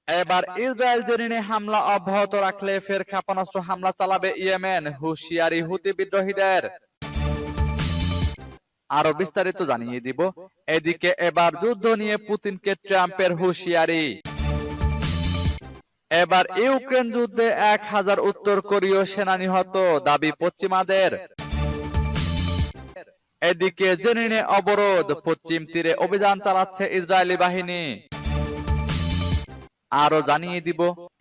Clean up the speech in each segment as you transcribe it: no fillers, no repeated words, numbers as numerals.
এবার ইসরায়েল জেনিনে হামলা অব্যাহত রাখলে ফের ক্ষেপণাস্ত্র হামলা চালাবে ইয়েমেন, হুঁশিয়ারি হুতি বিদ্রোহীদের। আরো বিস্তারিত জানিয়ে দিব। এদিকে এবার যুদ্ধ নিয়ে পুতিনকে ট্রাম্পের হুঁশিয়ারি। এবার ইউক্রেন যুদ্ধে 1000 উত্তর কোরীয় সেনা নিহত, দাবি পশ্চিমাদের। এদিকে জেনিনে অবরোধ, পশ্চিম তীরে অভিযান চালাচ্ছে ইসরায়েলি বাহিনী। আরো জানিয়ে দিব,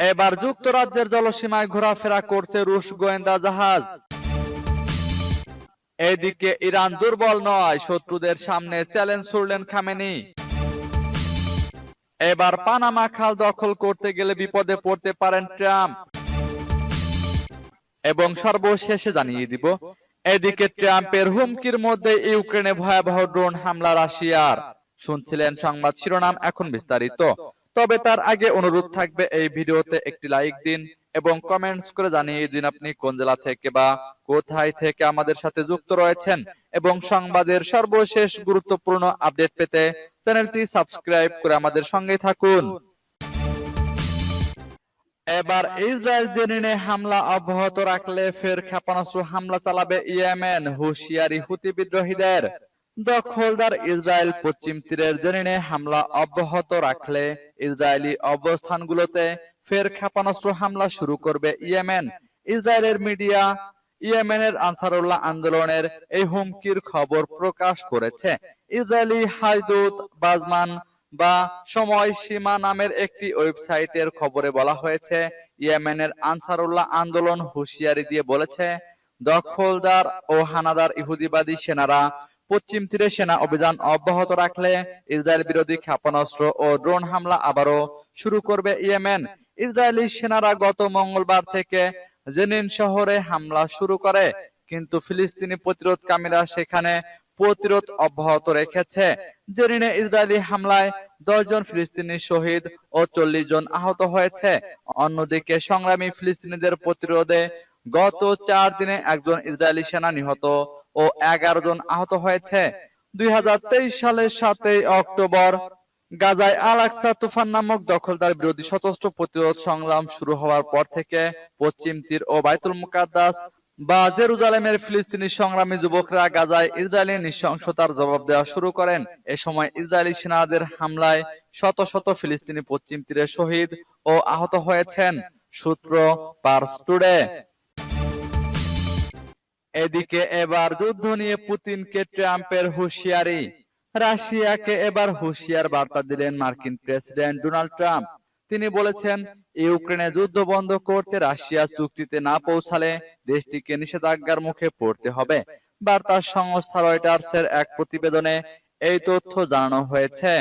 এবার যুক্তরাজ্যের জলসীমায় ঘোরাফেরা করছে রুশ গোয়েন্দা জাহাজ। এদিকে ইরান দুর্বল নয়, শত্রুদের সামনে চ্যালেঞ্জ ছুড়লেন খামেনি। এবার পানামা খাল দখল করতে গেলে বিপদে পড়তে পারেন ট্রাম্প। এবং সর্বশেষে জানিয়ে দিব, এদিকে ট্রাম্পের হুমকির মধ্যে ইউক্রেনে ভয়াবহ ড্রোন হামলা রাশিয়ার। শুনছিলেন সংবাদ শিরোনাম, এখন বিস্তারিত। তবে তার আগে অনুরোধ থাকবে এই ভিডিওতে একটি লাইক দিন এবং কমেন্টস করে জানিয়ে দিন আপনি কোন জেলা থেকে বা কোথায় থেকে আমাদের সাথে যুক্ত রয়েছেন। এবং সংবাদের সর্বশেষ গুরুত্বপূর্ণ আপডেট পেতে চ্যানেলটি সাবস্ক্রাইব করে আমাদের সঙ্গেই থাকুন। এবার ইসরায়েল জেনিনে হামলা অব্যাহত রাখলে ফের ক্ষেপণাস্ত্র হামলা চালাবে ইয়েমেন, হুঁশিয়ারি হুতি বিদ্রোহীদের। দখলদার ইসরায়েল পশ্চিম তীরের জেনিনে হামলা অব্যাহত রাখলে ইসরায়েলি অবস্থানগুলোতে ফের ক্ষেপণাস্ত্র হামলা শুরু করবে ইয়েমেন। ইসরায়েলের মিডিয়া ইয়েমেনের আনসারুল্লাহ আন্দোলনের এই হুমকির খবর প্রকাশ করেছে। ইসরায়েলি হাইদুত বাজমান বা সময়সীমা নামের একটি ওয়েবসাইটের খবরে বলা হয়েছে, ইয়েমেনের আনসারুল্লাহ আন্দোলন হুঁশিয়ারি দিয়ে বলেছে, দখলদার ও হানাদার ইহুদিবাদী সেনারা পশ্চিম তীরে সেনা অভিযান অব্যাহত রাখলে ইসরায়েল বিরোধী ক্ষেপণাস্ত্র ও ড্রোন হামলা আবারও শুরু করবে ইয়েমেন। ইসরায়েলি সেনারা গত মঙ্গলবার থেকে জেনিন শহরে হামলা শুরু করে, কিন্তু ফিলিস্তিনি প্রতিরোধকামীরা সেখানে প্রতিরোধ অব্যাহত রেখেছে। জেনিনে ইসরায়েলি হামলায় 10 জন ফিলিস্তিনি শহীদ ও 40 জন আহত হয়েছে। অন্যদিকে সংগ্রামী ফিলিস্তিনিদের প্রতিরোধে গত 4 দিনে একজন ইসরায়েলি সেনা নিহত ও 11 জন আহত হয়েছে। 2023 সালের 7 অক্টোবর গাজায় আল আকসা তুফান নামক দখলদার বিরোধী সশস্ত্র প্রতিরোধ সংগ্রাম শুরু হওয়ার পর থেকে পশ্চিম তীর ও বাইতুল মুকাদ্দাস বা জেরুজালেমের ফিলিস্তিনি সংগ্রামী যুবকরা গাজায় ইসরায়েলি নৃশংসতার জবাব দেওয়া শুরু করেন। এ সময় ইসরায়েলি সেনাদের হামলায় শত শত ফিলিস্তিনি পশ্চিম তীরে শহীদ ও আহত হয়েছেন। সূত্র পার্স টুডে। এদিকে এবার যুদ্ধ নিয়ে পুতিনকে ট্রাম্পের হুঁশিয়ারি। রাশিয়াকে এবার হুঁশিয়ার বার্তা দিলেন মার্কিন প্রেসিডেন্ট ডোনাল্ড ট্রাম্প। তিনি বলেছেন, ইউক্রেনে যুদ্ধ বন্ধ করতে রাশিয়া চুক্তিতে না পৌঁছালে দেশটিকে নিষেধাজ্ঞার মুখে পড়তে হবে। বার্তা সংস্থা রয়টার্সের এক প্রতিবেদনে এই তথ্য জানানো হয়েছে।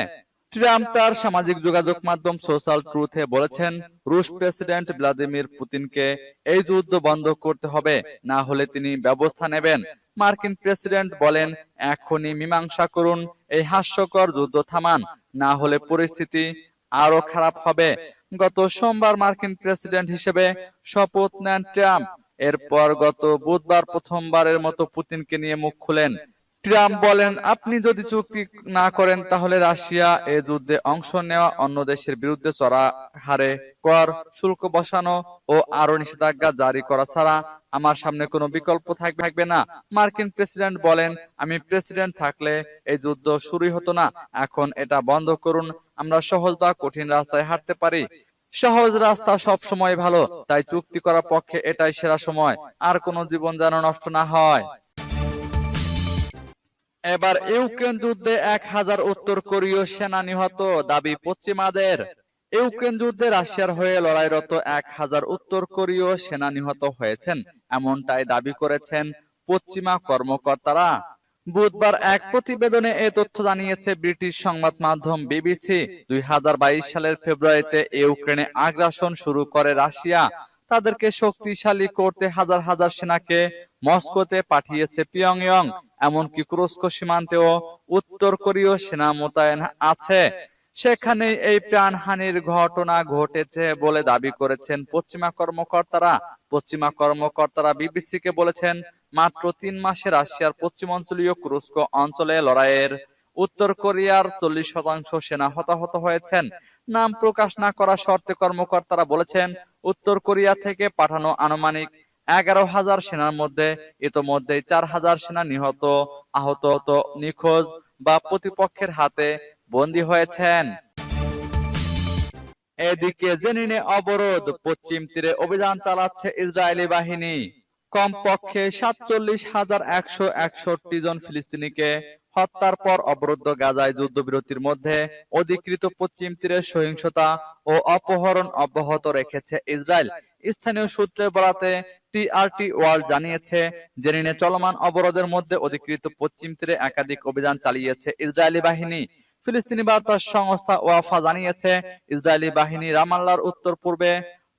ট্রাম্প তার সামাজিক যোগাযোগ মাধ্যম সোশ্যাল ট্রুথে বলেছেন, রুশ প্রেসিডেন্ট ভ্লাদিমির পুতিনকে এই যুদ্ধ বন্ধ করতে হবে, না হলে তিনি ব্যবস্থা নেবেন। মার্কিন প্রেসিডেন্ট বলেন, এখনই মীমাংসা করুন, এই হাস্যকর যুদ্ধ থামান, না হলে পরিস্থিতি আরো খারাপ হবে। গত সোমবার মার্কিন প্রেসিডেন্ট হিসেবে শপথ নেন ট্রাম্প। এরপর গত বুধবার প্রথমবারের মতো পুতিনকে নিয়ে মুখ খুলেন। ট্রাম্প বলেন, আপনি যদি চুক্তি না করেন তাহলে রাশিয়া এ যুদ্ধে অংশ নেওয়া অন্য দেশের বিরুদ্ধে চড়া হারে কর শুল্ক বসানো ও আরো নিষেধাজ্ঞা জারি করা ছাড়া আমার সামনে কোনো বিকল্প থাকবে না। মার্কিন প্রেসিডেন্ট বলেন, আমি প্রেসিডেন্ট থাকলে এই যুদ্ধ শুরুই হতো না। এখন এটা বন্ধ করুন। আমরা সহজ বা কঠিন রাস্তায় হাঁটতে পারি। সহজ রাস্তা সব সময় ভালো, তাই চুক্তি করার পক্ষে এটাই সেরা সময়। আর কোনো জীবন যেন নষ্ট না হয়। এবার ইউক্রেন যুদ্ধে 1000 উত্তর কোরীয় সেনা নিহত, দাবি পশ্চিমাদের। ইউক্রেন যুদ্ধে রাশিয়ার হয়ে লড়াইরত 1000 উত্তর কোরীয় সেনা নিহত হয়েছেন, এমনটাই দাবি করেছেন পশ্চিমা কর্মকর্তারা। বুধবার এক প্রতিবেদনে এ তথ্য জানিয়েছে ব্রিটিশ সংবাদ মাধ্যম বিবিসি। 2022 সালের ফেব্রুয়ারিতে ইউক্রেনে আগ্রাসন শুরু করে রাশিয়া। তাদেরকে শক্তিশালী করতে হাজার হাজার সেনাকে মস্কোতে পাঠিয়েছে পিয়ংইয়ং। এমনকি তুরস্ক সীমান্তেও উত্তর কোরীয় সেনা মোতায়েন আছে। সেখানেই এই প্রাণহানির ঘটনা ঘটেছে বলে দাবি করেছেন পশ্চিমা কর্মকর্তারা বিবিসিকে বলেছেন, মাত্র 3 মাসে রাশিয়ার পশ্চিমাঞ্চলীয় কুরস্ক অঞ্চলে লড়াইয়ের উত্তর কোরিয়ার 40% সেনা হতাহত হয়েছেন। নাম প্রকাশ না করা শর্তে কর্মকর্তারা বলেছেন, উত্তর কোরিয়া থেকে পাঠানো আনুমানিক 11,000 সেনার মধ্যে ইতোমধ্যেই 4,000 সেনা নিহত, আহত, নিখোঁজ বা প্রতিপক্ষের হাতে বন্দী হয়েছেন। এদিকে জেনিনে অবরোধ, পশ্চিম তীরে অভিযান চালাচ্ছে ইসরায়েলি বাহিনী। কমপক্ষে 47,161 জন ফিলিস্তিনিকে হত্যার পর অবরুদ্ধ গাজায় যুদ্ধবিরতির মধ্যে অধিকৃত পশ্চিম তীরে সহিংসতা ও অপহরণ অব্যাহত রেখেছে ইসরায়েল। স্থানীয় সূত্রে বরাতে টিআরটি ওয়ার্ল্ড জানিয়েছে, জেনিনে চলমান অবরোধের মধ্যে অধিকৃত পশ্চিম তীরে একাধিক অভিযান চালিয়েছে ইসরায়েলি বাহিনী। ফিলিস্তিনি বার্তা সংস্থা ওয়াফা জানিয়েছে, ইসরায়েলি বাহিনী রামাল্লার উত্তর পূর্বে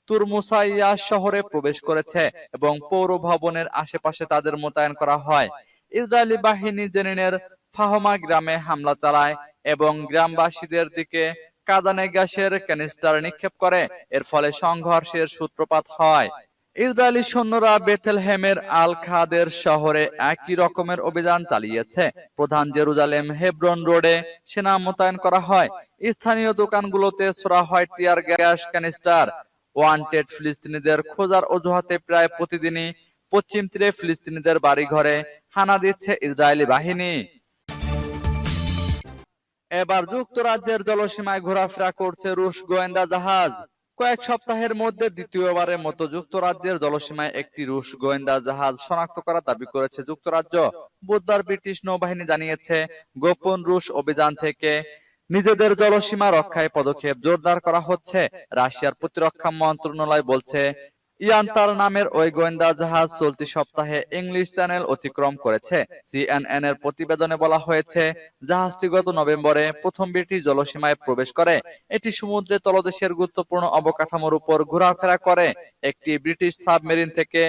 তুরমুসাইয়া শহরে প্রবেশ করেছে এবং পৌর ভবনের আশেপাশে তাদের মোতায়েন করা হয়। ইসরায়েলি বাহিনী জেনিনের ফাহমা গ্রামে হামলা চালায় এবং গ্রামবাসীদের দিকে কাঁদানে গ্যাসের ক্যানিস্টার নিক্ষেপ করে। এর ফলে সংঘর্ষের সূত্রপাত হয়। ইসরায়েলি সৈন্যরা বেথেলহেমের আল খাদের শহরে একই রকমের অভিযান চালিয়েছে। প্রধান জেরুজালেম হেব্রন রোডে সেনা মোতায়েন করা হয়। স্থানীয় দোকানগুলোতে ছোড়া হয় টিয়ার গ্যাস ক্যানিস্টার। ওয়ান্টেড ফিলিস্তিনিদের খোঁজার অজুহাতে প্রায় প্রতিদিনই পশ্চিম তীরে ফিলিস্তিনিদের বাড়িঘরে হানা দিচ্ছে ইসরায়েলি বাহিনী। এবার যুক্তরাজ্যের জলসীমায় ঘোরাফেরা করছে রুশ গোয়েন্দা জাহাজ। কয়েক সপ্তাহের মধ্যে দ্বিতীয়বারের মতো যুক্তরাজ্যের জলসীমায় একটি রুশ গোয়েন্দা জাহাজ শনাক্ত করার দাবি করেছে যুক্তরাজ্য। বুধবার ব্রিটিশ নৌবাহিনী জানিয়েছে, গোপন রুশ অভিযান থেকে নিজেদের জলসীমা রক্ষায় পদক্ষেপ জোরদার করা হচ্ছে। রাশিয়ার প্রতিরক্ষা মন্ত্রণালয় বলছে, ইয়ান্তার নামের ওই গোয়েন্দা জাহাজ চলতি সপ্তাহে ইংলিশ চ্যানেল অতিক্রম করেছে। সিএনএন এর প্রতিবেদনে বলা হয়েছে, জাহাজটি গত নভেম্বরে প্রথম ব্রিটিশ জলসীমায় প্রবেশ করে। এটি সমুদ্রে তলদেশের গুরুত্বপূর্ণ অবকাঠামোর উপর ঘোরাফেরা করে। একটি ব্রিটিশ সাবমেরিন থেকে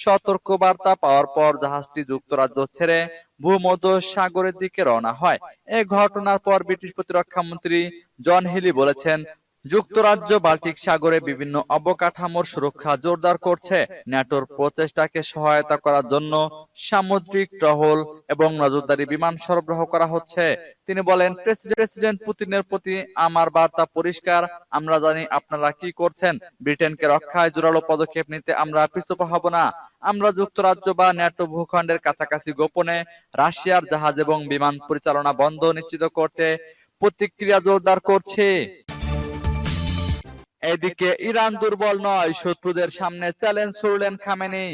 সতর্কবার্তা পাওয়ার পর জাহাজটি যুক্তরাজ্য ছেড়ে ভূমধ্য সাগরের দিকে রওনা হয়। এই ঘটনার পর ব্রিটিশ প্রতিরক্ষা মন্ত্রী জন হিলি বলেছেন, যুক্তরাজ্য বাল্টিক সাগরে বিভিন্ন অবকাঠামোর সুরক্ষা জোরদার করছে। ন্যাটোর প্রচেষ্টাকে সহায়তা করার জন্য সামুদ্রিক টহল এবং নজরদারি বিমান সরবরাহ করা হচ্ছে। তিনি বলেন, প্রেসিডেন্ট পুতিনের প্রতি আমার বার্তা পরিষ্কার। আমরা জানি আপনারা কি করছেন। ব্রিটেনকে রক্ষায় জোরালো পদক্ষেপ নিতে আমরা পিছপা হব না। আমরা যুক্তরাজ্য বা ন্যাটো ভূখণ্ডের কাছাকাছি গোপনে রাশিয়ার জাহাজ এবং বিমান পরিচালনা বন্ধ নিশ্চিত করতে প্রতিক্রিয়া জোরদার করছি। এদিকে ইরান দুর্বল নয়, শত্রুদের সামনে চ্যালেঞ্জ ছুড়লেন খামেনি।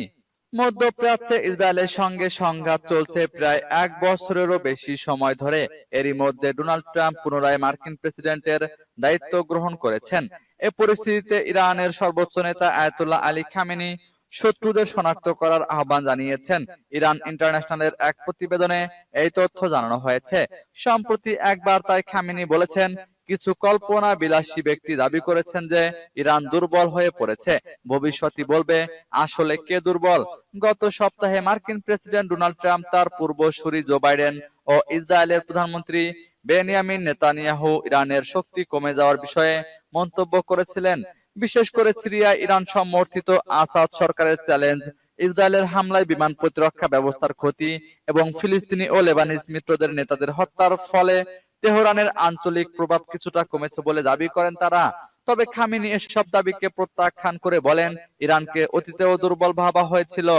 মধ্যপ্রাচ্যে ইসরায়েলের সঙ্গে সংঘাত চলছে প্রায় 1 বছরেরও বেশি সময় ধরে। এরই মধ্যে ডোনাল্ড ট্রাম্প পুনরায় মার্কিন প্রেসিডেন্টের দায়িত্ব গ্রহণ করেছেন। এ পরিস্থিতিতে ইরানের সর্বোচ্চ নেতা আয়াতুল্লাহ আলী খামেনি শত্রুদের শনাক্ত করার আহ্বান জানিয়েছেন। ইরান ইন্টারন্যাশনালের এক প্রতিবেদনে এই তথ্য জানানো হয়েছে। সম্প্রতি এক বার্তায় খামেনি বলেছেন, কিছু কল্পনা বিলাসী ব্যক্তি দাবি করেছেন যে ইরান দুর্বল হয়ে পড়েছে। ভবিষ্যৎই বলবে আসলে কে দুর্বল। গত সপ্তাহে মার্কিন প্রেসিডেন্ট ডোনাল্ড ট্রাম্প তার পূর্বসূরি জো বাইডেন ও ইসরায়েলের প্রধানমন্ত্রী বেনিয়ামিন নেতানিয়াহু ইরানের শক্তি কমে যাওয়ার বিষয়ে মন্তব্য করেছিলেন। বিশেষ করে সিরিয়ায় ইরান সমর্থিত আসাদ সরকারের চ্যালেঞ্জ, ইসরায়েলের হামলায় বিমান প্রতিরক্ষা ব্যবস্থার ক্ষতি এবং ফিলিস্তিনি ও লেবানিজ মিত্রদের নেতাদের হত্যার ফলে তেহরানের আঞ্চলিক প্রভাব কিছুটা কমেছে বলে দাবি করেন তারা। তবে খামেনি এসব দাবিকে প্রত্যাখ্যান করে বলেন, ইরানকে অতীতেও দুর্বল ভাবা হয়েছিল।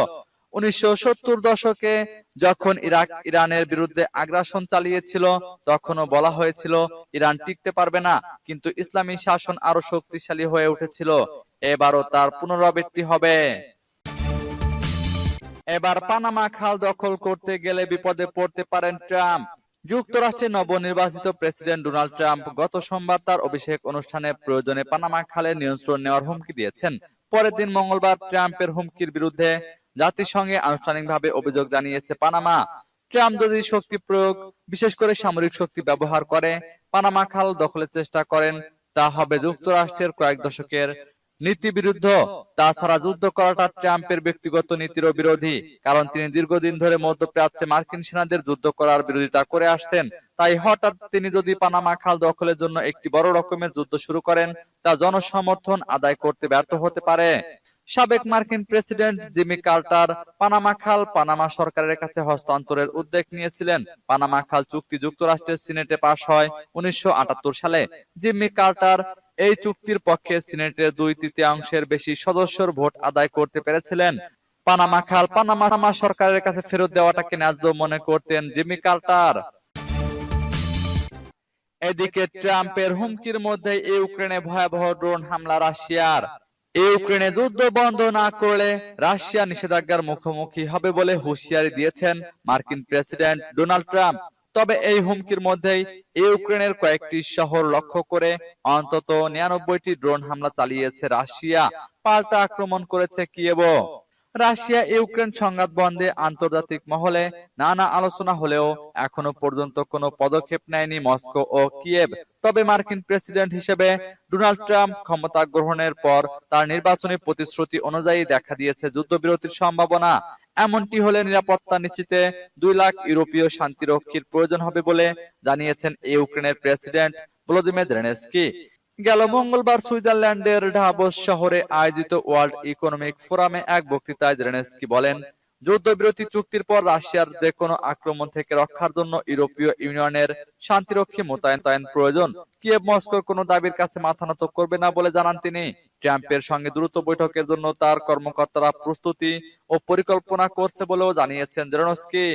1970 দশকে যখন ইরাক ইরানের বিরুদ্ধে আগ্রাসন চালিয়েছিল, তখনও বলা হয়েছিল ইরান টিকতে পারবে না, কিন্তু ইসলামী শাসন আরো শক্তিশালী হয়ে উঠেছিল। এবারও তার পুনরাবৃত্তি হবে। এবার পানামা খাল দখল করতে গেলে বিপদে পড়তে পারেন ট্রাম্প। যুক্তরাষ্ট্রের নবনির্বাচিত প্রেসিডেন্ট ডোনাল্ড ট্রাম্প গত সোমবার তার অভিষেক অনুষ্ঠানে প্রয়োজনে পানামা খালের নিয়ন্ত্রণ নেওয়ার হুমকি দিয়েছেন। পরের দিন মঙ্গলবার ট্রাম্পের হুমকির বিরুদ্ধে জাতিসংঘে আনুষ্ঠানিকভাবে অভিযোগ জানিয়েছে পানামা। ট্রাম্প যদি শক্তি প্রয়োগ, বিশেষ করে সামরিক শক্তি ব্যবহার করে পানামা খাল দখলের চেষ্টা করেন, তা হবে যুক্তরাষ্ট্রের কয়েক দশকের নীতি বিরুদ্ধ। তাছাড়া যুদ্ধ করাটা ট্রাম্পের ব্যক্তিগত নীতিরও বিরোধী, কারণ তিনি দীর্ঘদিন ধরে মধ্যপ্রাচ্যে মার্কিন সেনাদের যুদ্ধ করার বিরোধিতা করে আসছেন। তাই হঠাৎ তিনি যদি পানামা খাল দখলের জন্য একটি বড় রকমের যুদ্ধ শুরু করেন, তা জনসমর্থন আদায় করতে ব্যর্থ হতে পারে। সাবেক মার্কিন প্রেসিডেন্ট জিমি কার্টার পানামা খাল পানামা সরকারের কাছে হস্তান্তরের উদ্যোগ নিয়েছিলেন। পানামা খাল চুক্তি যুক্তরাষ্ট্রের সিনেটে পাশ হয় 1978 সালে। জিমি কার্টার এই চুক্তির পক্ষে সিনেটের 2/3 বেশি সদস্যর ভোট আদায় করতে পেরেছিলেন। পানামা খাল পানামা সরকারের কাছে ফেরত দেওয়াটাকে ন্যায্য মনে করতেন জিমি কার্টার। এদিকে ট্রাম্পের হুমকির মধ্যে ইউক্রেনে ভয়াবহ ড্রোন হামলা রাশিয়ার। ইউক্রেনে যুদ্ধ বন্ধ না করলে রাশিয়া নিষেধাজ্ঞার মুখোমুখি হবে বলে হুঁশিয়ারি দিয়েছেন মার্কিন প্রেসিডেন্ট ডোনাল্ড ট্রাম্প। তবে এই হুমকির মধ্যেই ইউক্রেনের কয়েকটি শহর লক্ষ্য করে অন্তত 99টি ড্রোন হামলা চালিয়েছে রাশিয়া। পাল্টা আক্রমণ করেছে কিয়েভও। রাশিয়া ইউক্রেন সংঘাত বন্ধে আন্তর্জাতিক মহলে নানা আলোচনা হলেও এখনো পর্যন্ত কোনো পদক্ষেপ নেয়নি মস্কো ও কিয়েভ। তবে মার্কিন প্রেসিডেন্ট হিসেবে ডোনাল্ড ট্রাম্প ক্ষমতা গ্রহণের পর তার নির্বাচনী প্রতিশ্রুতি অনুযায়ী দেখা দিয়েছে যুদ্ধবিরতির সম্ভাবনা। এমনটি হলে নিরাপত্তা নিশ্চিতে 2 লাখ ইউরোপীয় শান্তিরক্ষীর প্রয়োজন হবে বলে জানিয়েছেন ইউক্রেনের প্রেসিডেন্ট ভলোদিমির জেলেনস্কি। গেল মঙ্গলবার সুইজারল্যান্ডের ডাভোস শহরে আয়োজিত ওয়ার্ল্ড ইকোনমিক ফোরামে এক বক্তৃতায় জেলেনস্কি বলেন, যুদ্ধবিরতি চুক্তির পর রাশিয়ার যে কোনো আক্রমণ থেকে রক্ষার জন্য ইউরোপীয় ইউনিয়নের শান্তিরক্ষী মোতায়েন প্রয়োজন। কিয়েভ মস্কোর কোনো দাবির কাছে মাথা নত করবে না বলে জানান তিনি। ট্রাম্পের সঙ্গে দ্রুত বৈঠকের জন্য তার কর্মকর্তারা প্রস্তুতি ও পরিকল্পনা করছে বলেও জানিয়েছেন জেলেনস্কি।